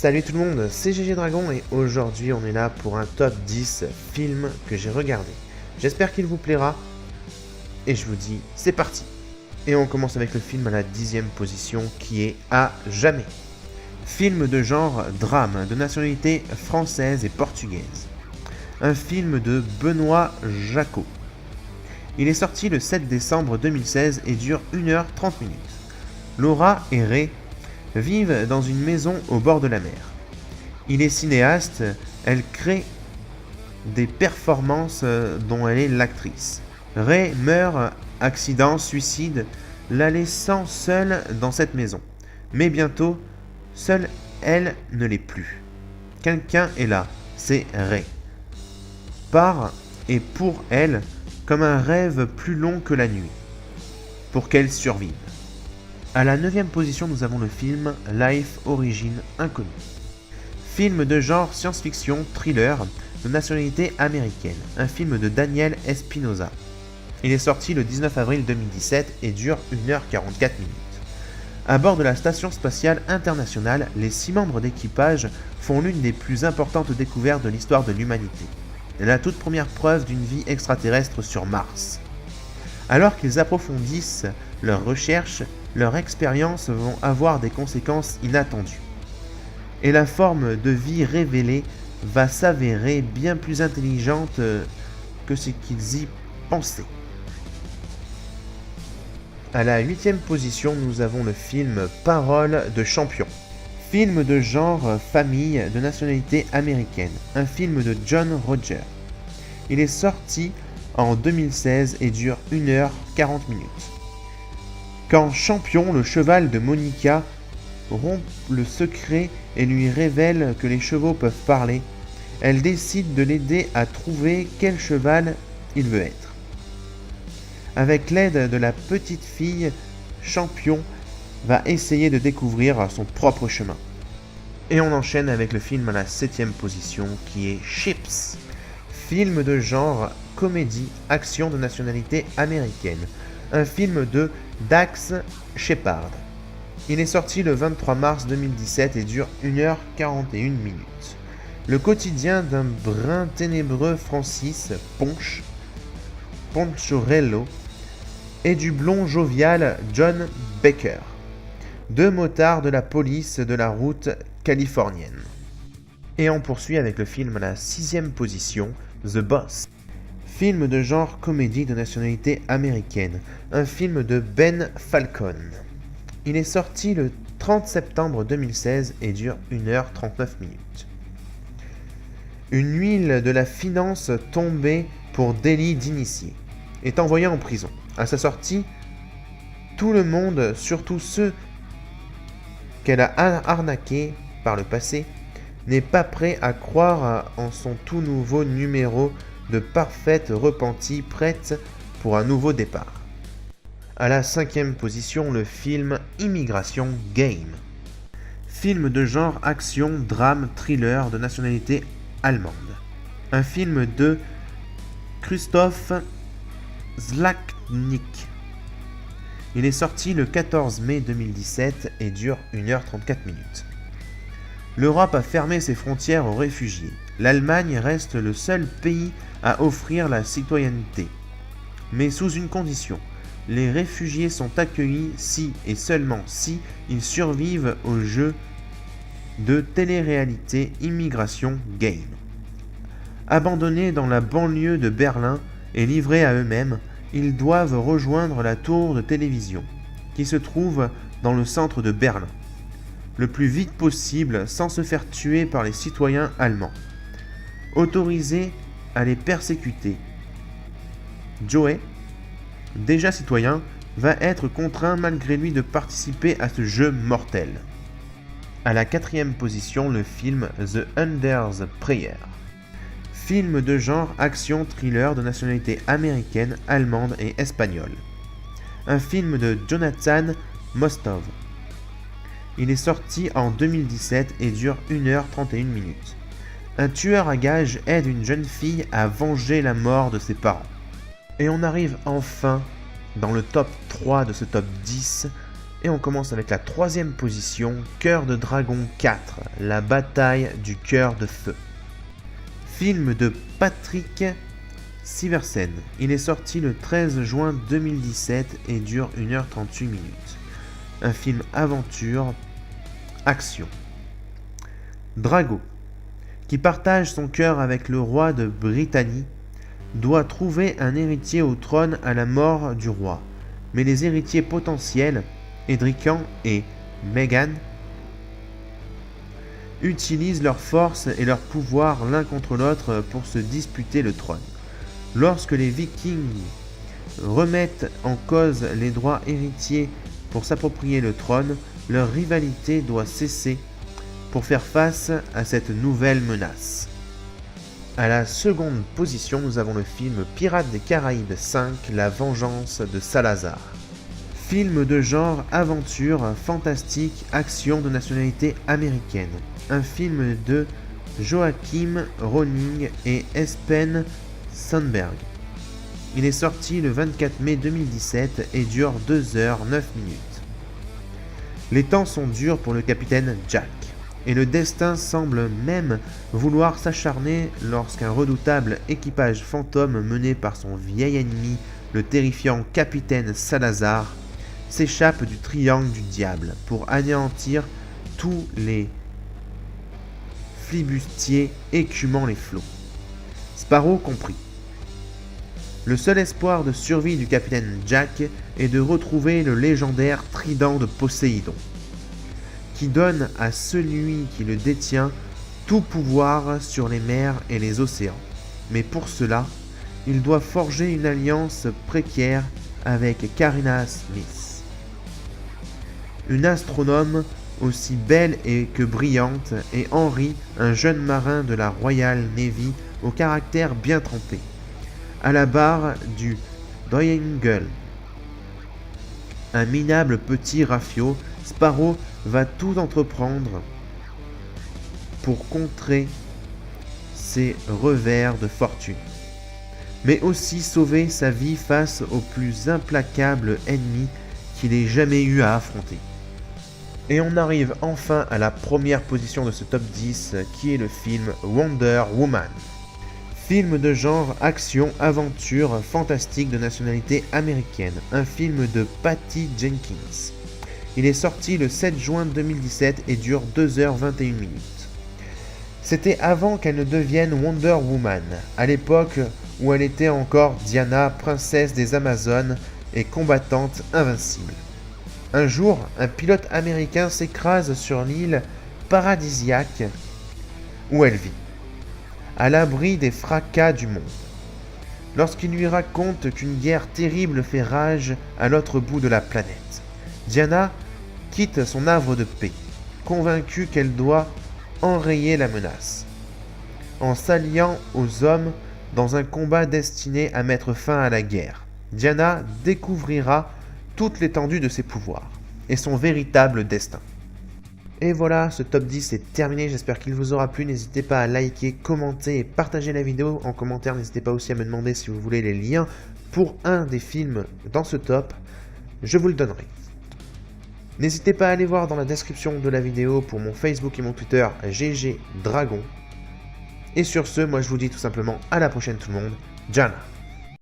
Salut tout le monde, c'est GG Dragon et aujourd'hui on est là pour un top 10 films que j'ai regardé. J'espère qu'il vous plaira et je vous dis c'est parti. Et on commence avec le film à la 10e position qui est À jamais. Film de genre drame de nationalité française et portugaise. Un film de Benoît Jacot. Il est sorti le 7 décembre 2016 et dure 1h30. Laura et Ray vivent dans une maison au bord de la mer. Il est cinéaste, elle crée des performances dont elle est l'actrice. Ray meurt, accident, suicide, la laissant seule dans cette maison. Mais bientôt, seule elle ne l'est plus. Quelqu'un est là, c'est Ray. Par et pour elle, comme un rêve plus long que la nuit, pour qu'elle survive. À la 9e position, nous avons le film Life Origin Inconnu. Film de genre science-fiction, thriller, de nationalité américaine. Un film de Daniel Espinosa. Il est sorti le 19 avril 2017 et dure 1h44. À bord de la Station Spatiale Internationale, les 6 membres d'équipage font l'une des plus importantes découvertes de l'histoire de l'humanité. La toute première preuve d'une vie extraterrestre sur Mars. Alors qu'ils approfondissent leurs recherches, leurs expériences vont avoir des conséquences inattendues. Et la forme de vie révélée va s'avérer bien plus intelligente que ce qu'ils y pensaient. À la 8e position, nous avons le film Parole de champion. Film de genre famille de nationalité américaine. Un film de John Roger. Il est sorti en 2016 et dure 1h40. Quand Champion, le cheval de Monica, rompt le secret et lui révèle que les chevaux peuvent parler, elle décide de l'aider à trouver quel cheval il veut être. Avec l'aide de la petite fille, Champion va essayer de découvrir son propre chemin. Et on enchaîne avec le film à la 7e position qui est Chips. Film de genre comédie action de nationalité américaine. Un film de Dax Shepard. Il est sorti le 23 mars 2017 et dure 1h41. Le quotidien d'un brun ténébreux Francis Ponchorello et du blond jovial John Baker. 2 motards de la police de la route californienne. Et on poursuit avec le film à la 6e position, The Boss. Film de genre comédie de nationalité américaine. Un film de Ben Falcon. Il est sorti le 30 septembre 2016 et dure 1h39. Une huile de la finance tombée pour délit d'initié est envoyée en prison. À sa sortie, tout le monde, surtout ceux qu'elle a arnaqués par le passé, n'est pas prêt à croire en son tout nouveau numéro de parfaite repentie prête pour un nouveau départ. À la 5e position, le film Immigration Game. Film de genre action, drame, thriller de nationalité allemande. Un film de Krzysztof Zlaknik. Il est sorti le 14 mai 2017 et dure 1h34. L'Europe a fermé ses frontières aux réfugiés. L'Allemagne reste le seul pays à offrir la citoyenneté. Mais sous une condition. Les réfugiés sont accueillis si et seulement si ils survivent au jeu de télé-réalité Immigration Game. Abandonnés dans la banlieue de Berlin et livrés à eux-mêmes, ils doivent rejoindre la tour de télévision qui se trouve dans le centre de Berlin, le plus vite possible sans se faire tuer par les citoyens allemands, autorisés à les persécuter. Joey, déjà citoyen, va être contraint malgré lui de participer à ce jeu mortel. À la 4e position, le film The Under's Prayer. Film de genre action-thriller de nationalité américaine, allemande et espagnole. Un film de Jonathan Mostov. Il est sorti en 2017 et dure 1h31. Un tueur à gages aide une jeune fille à venger la mort de ses parents. Et on arrive enfin dans le top 3 de ce top 10 Et on commence avec la troisième position, Cœur de Dragon 4, la bataille du cœur de feu. Film de Patrick Siversen. Il est sorti le 13 juin 2017 et dure 1h38 minutes. Un film aventure, action. Drago, qui partage son cœur avec le roi de Britannie, doit trouver un héritier au trône à la mort du roi. Mais les héritiers potentiels, Edrican et Meghan, utilisent leurs forces et leurs pouvoirs l'un contre l'autre pour se disputer le trône. Lorsque les Vikings remettent en cause les droits héritiers pour s'approprier le trône, leur rivalité doit cesser pour faire face à cette nouvelle menace. À la seconde position, nous avons le film Pirates des Caraïbes 5, La vengeance de Salazar. Film de genre aventure, fantastique, action de nationalité américaine. Un film de Joachim Ronning et Espen Sandberg. Il est sorti le 24 mai 2017 et dure 2h09 minutes. Les temps sont durs pour le capitaine Jack, et le destin semble même vouloir s'acharner lorsqu'un redoutable équipage fantôme mené par son vieil ennemi, le terrifiant capitaine Salazar, s'échappe du triangle du diable pour anéantir tous les flibustiers écumant les flots. Sparrow compris. Le seul espoir de survie du capitaine Jack est de retrouver le légendaire trident de Poséidon, qui donne à celui qui le détient tout pouvoir sur les mers et les océans. Mais pour cela, il doit forger une alliance précaire avec Karina Smith, une astronome aussi belle et que brillante, et Henry, un jeune marin de la Royal Navy au caractère bien trempé, à la barre du Triangle. Un minable petit rafio, Sparrow va tout entreprendre pour contrer ses revers de fortune, mais aussi sauver sa vie face au plus implacable ennemi qu'il ait jamais eu à affronter. Et on arrive enfin à la première position de ce top 10, qui est le film Wonder Woman. Film de genre action-aventure fantastique de nationalité américaine. Un film de Patty Jenkins. Il est sorti le 7 juin 2017 et dure 2h21 minutes. C'était avant qu'elle ne devienne Wonder Woman, à l'époque où elle était encore Diana, princesse des Amazones et combattante invincible. Un jour, un pilote américain s'écrase sur l'île paradisiaque où elle vit, à l'abri des fracas du monde. Lorsqu'il lui raconte qu'une guerre terrible fait rage à l'autre bout de la planète, Diana quitte son havre de paix, convaincue qu'elle doit enrayer la menace, en s'alliant aux hommes dans un combat destiné à mettre fin à la guerre. Diana découvrira toute l'étendue de ses pouvoirs et son véritable destin. Et voilà, ce top 10 est terminé, j'espère qu'il vous aura plu. N'hésitez pas à liker, commenter et partager la vidéo. En commentaire, n'hésitez pas aussi à me demander si vous voulez les liens pour un des films dans ce top. Je vous le donnerai. N'hésitez pas à aller voir dans la description de la vidéo pour mon Facebook et mon Twitter GG Dragon. Et sur ce, moi je vous dis tout simplement à la prochaine tout le monde. Jana.